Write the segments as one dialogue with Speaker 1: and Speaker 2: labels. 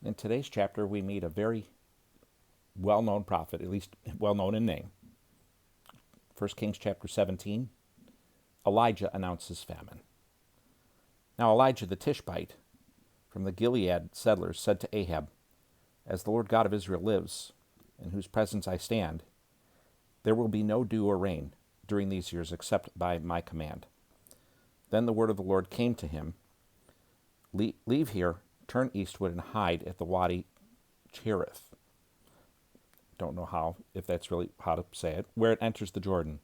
Speaker 1: In today's chapter, we meet a very well-known prophet, at least well-known in name. 1 Kings chapter 17, Elijah announces famine. Now Elijah the Tishbite from the Gilead settlers said to Ahab, "As the Lord God of Israel lives, in whose presence I stand, there will be no dew or rain during these years except by my command." Then the word of the Lord came to him, "Leave here, turn eastward, and hide at the Wadi Cherith." Don't know if that's really how to say it, where it enters the Jordan.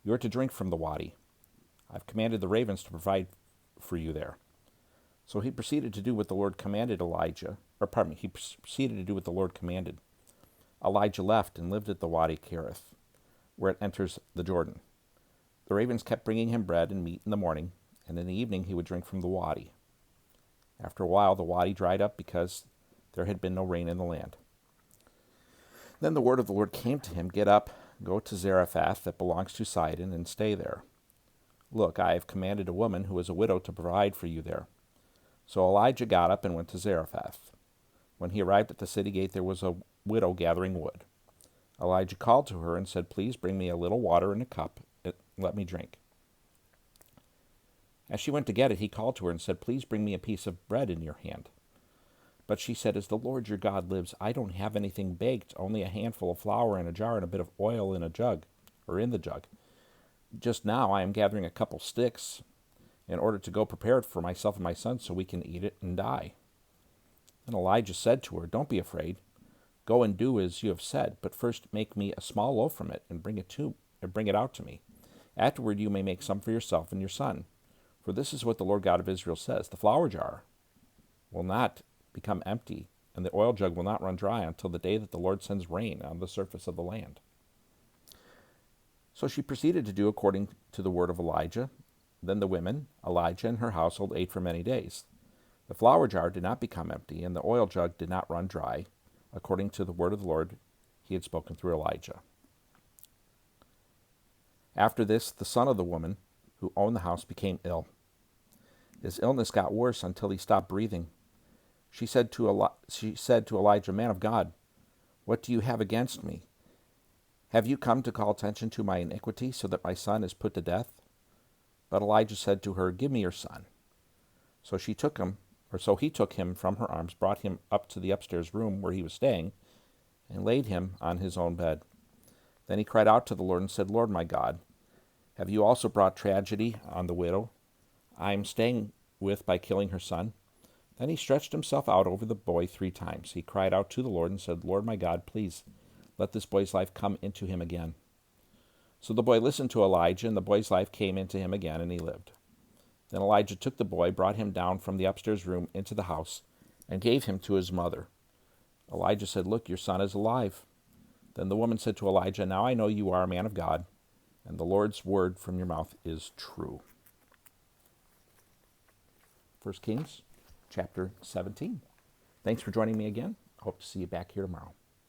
Speaker 1: You are to drink from the wadi. I've commanded the ravens to provide for you there. So he proceeded to do what the Lord commanded he proceeded to do what the Lord commanded. Elijah left and lived at the Wadi Cherith, where it enters the Jordan. The ravens kept bringing him bread and meat in the morning, and in the evening he would drink from the wadi. After a while, the wadi dried up because there had been no rain in the land. Then the word of the Lord came to him, "Get up, go to Zarephath that belongs to Sidon, and stay there. Look, I have commanded a woman who is a widow to provide for you there." So Elijah got up and went to Zarephath. When he arrived at the city gate, there was a widow gathering wood. Elijah called to her and said, "Please bring me a little water in a cup and let me drink." As she went to get it, he called to her and said, "Please bring me a piece of bread in your hand." But she said, "As the Lord your God lives, I don't have anything baked, only a handful of flour in a jar and a bit of oil in the jug. Just now I am gathering a couple sticks in order to go prepare it for myself and my son so we can eat it and die." Then Elijah said to her, "Don't be afraid. Go and do as you have said, but first make me a small loaf from it and bring it out to me. Afterward you may make some for yourself and your son. For this is what the Lord God of Israel says, the flour jar will not become empty, and the oil jug will not run dry until the day that the Lord sends rain on the surface of the land." So she proceeded to do according to the word of Elijah. Then the women, Elijah and her household, ate for many days. The flour jar did not become empty, and the oil jug did not run dry, according to the word of the Lord he had spoken through Elijah. After this, the son of the woman who owned the house became ill. His illness got worse until he stopped breathing. She said to Elijah, "Man of God, what do you have against me? Have you come to call attention to my iniquity so that my son is put to death?" But Elijah said to her, "Give me your son." So he took him from her arms, brought him up to the upstairs room where he was staying, and laid him on his own bed. Then he cried out to the Lord and said, "Lord my God, have you also brought tragedy on the widow I am staying with by killing her son?" Then he stretched himself out over the boy 3 times. He cried out to the Lord and said, "Lord my God, please let this boy's life come into him again." So the boy listened to Elijah, and the boy's life came into him again, and he lived. Then Elijah took the boy, brought him down from the upstairs room into the house, and gave him to his mother. Elijah said, "Look, your son is alive." Then the woman said to Elijah, "Now I know you are a man of God, and the Lord's word from your mouth is true." 1 Kings chapter 17. Thanks for joining me again. I hope to see you back here tomorrow.